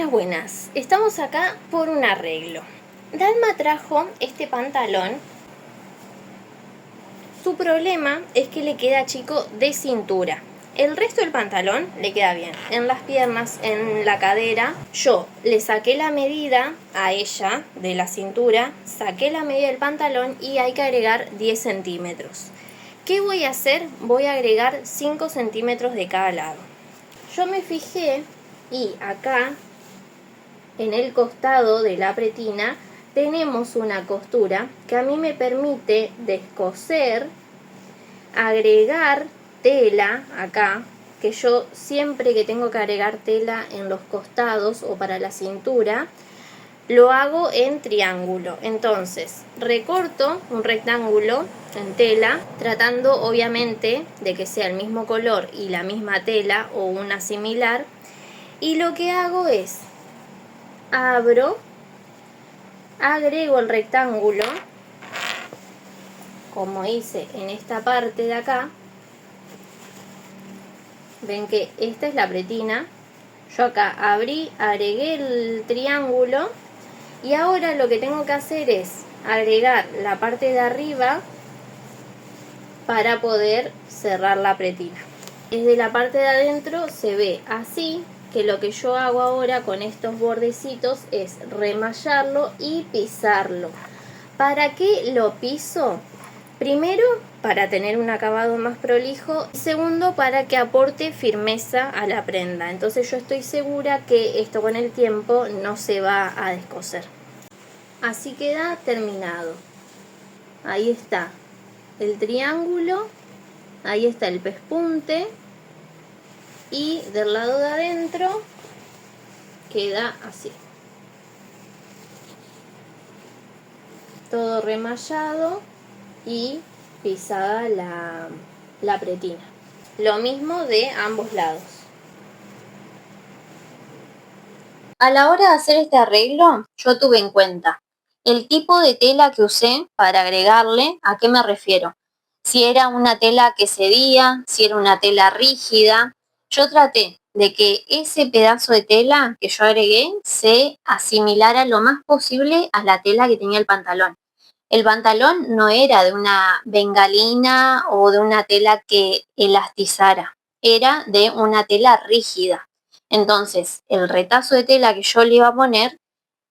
Buenas, estamos acá por un arreglo. Dalma trajo este pantalón. Su problema es que le queda chico de cintura. El resto del pantalón le queda bien, en las piernas, en la cadera. Yo le saqué la medida a ella de la cintura, saqué la medida del pantalón y hay que agregar 10 centímetros. ¿Qué voy a hacer? Voy a agregar 5 centímetros de cada lado. Yo me fijé y acá en el costado de la pretina tenemos una costura que a mí me permite descoser, agregar tela acá, que yo siempre que tengo que agregar tela en los costados o para la cintura, lo hago en triángulo. Entonces recorto un rectángulo en tela, tratando obviamente de que sea el mismo color y la misma tela o una similar, y lo que hago es abro, agrego el rectángulo como hice en esta parte de acá. Ven que esta es la pretina. Yo acá abrí, agregué el triángulo y ahora lo que tengo que hacer es agregar la parte de arriba para poder cerrar la pretina. Desde la parte de adentro se ve así, que lo que yo hago ahora con estos bordecitos es remallarlo y pisarlo. ¿Para qué lo piso? Primero, para tener un acabado más prolijo, y segundo, para que aporte firmeza a la prenda. Entonces yo estoy segura que esto con el tiempo no se va a descoser. Así queda terminado. Ahí está el triángulo, ahí está el pespunte y del lado de adentro queda así. Todo remallado y pisada la pretina. Lo mismo de ambos lados. A la hora de hacer este arreglo, yo tuve en cuenta el tipo de tela que usé para agregarle. ¿A qué me refiero? Si era una tela que cedía, si era una tela rígida. Yo traté de que ese pedazo de tela que yo agregué se asimilara lo más posible a la tela que tenía el pantalón. El pantalón no era de una bengalina o de una tela que elastizara, era de una tela rígida. Entonces, el retazo de tela que yo le iba a poner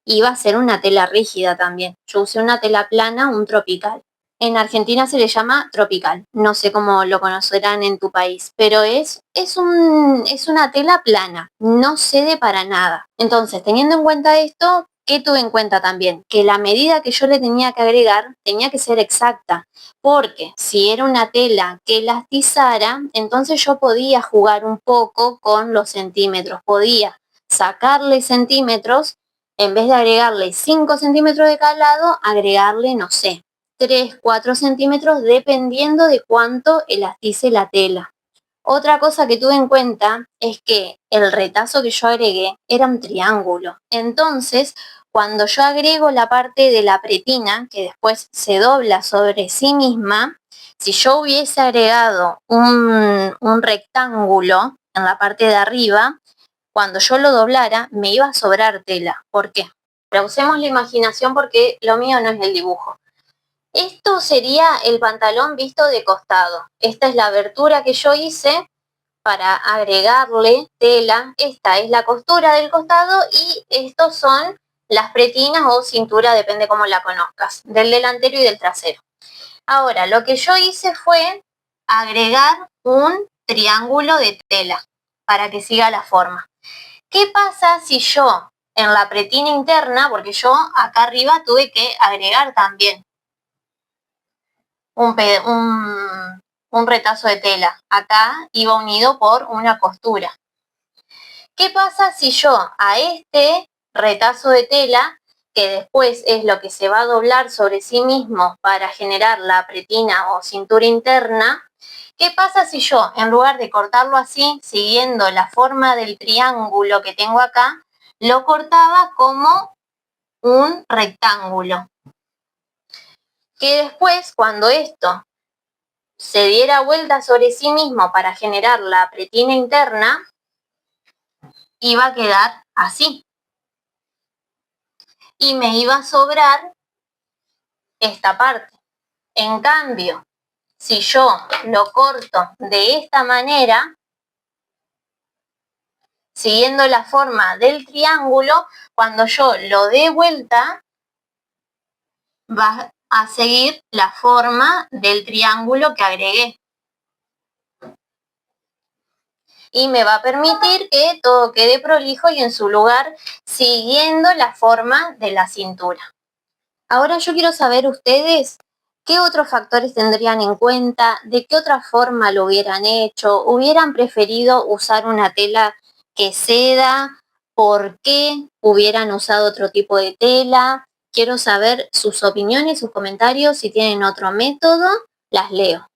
iba a ser una tela rígida también. Yo usé una tela plana, un tropical. En Argentina se le llama tropical, no sé cómo lo conocerán en tu país, pero es una tela plana, no cede para nada. Entonces, teniendo en cuenta esto, ¿qué tuve en cuenta también? Que la medida que yo le tenía que agregar tenía que ser exacta, porque si era una tela que elastizara, entonces yo podía jugar un poco con los centímetros, podía sacarle centímetros, en vez de agregarle 5 centímetros de cada lado, agregarle, no sé, 3, 4 centímetros, dependiendo de cuánto elastice la tela. Otra cosa que tuve en cuenta es que el retazo que yo agregué era un triángulo. Entonces, cuando yo agrego la parte de la pretina, que después se dobla sobre sí misma, si yo hubiese agregado un rectángulo en la parte de arriba, cuando yo lo doblara me iba a sobrar tela. ¿Por qué? Pero usemos la imaginación porque lo mío no es el dibujo. Esto sería el pantalón visto de costado. Esta es la abertura que yo hice para agregarle tela. Esta es la costura del costado y estos son las pretinas o cintura, depende cómo la conozcas, del delantero y del trasero. Ahora, lo que yo hice fue agregar un triángulo de tela para que siga la forma. ¿Qué pasa si yo en la pretina interna, porque yo acá arriba tuve que agregar también un retazo de tela. Acá iba unido por una costura. ¿Qué pasa si yo a este retazo de tela, que después es lo que se va a doblar sobre sí mismo para generar la pretina o cintura interna, qué pasa si yo, en lugar de cortarlo así, siguiendo la forma del triángulo que tengo acá, lo cortaba como un rectángulo? Que después, cuando esto se diera vuelta sobre sí mismo para generar la pretina interna, iba a quedar así. y me iba a sobrar esta parte. En cambio, si yo lo corto de esta manera, siguiendo la forma del triángulo, cuando yo lo dé vuelta, va a seguir la forma del triángulo que agregué. Y me va a permitir que todo quede prolijo y en su lugar, siguiendo la forma de la cintura. Ahora yo quiero saber ustedes qué otros factores tendrían en cuenta, de qué otra forma lo hubieran hecho, hubieran preferido usar una tela que seda, por qué hubieran usado otro tipo de tela. Quiero saber sus opiniones, sus comentarios, si tienen otro método, las leo.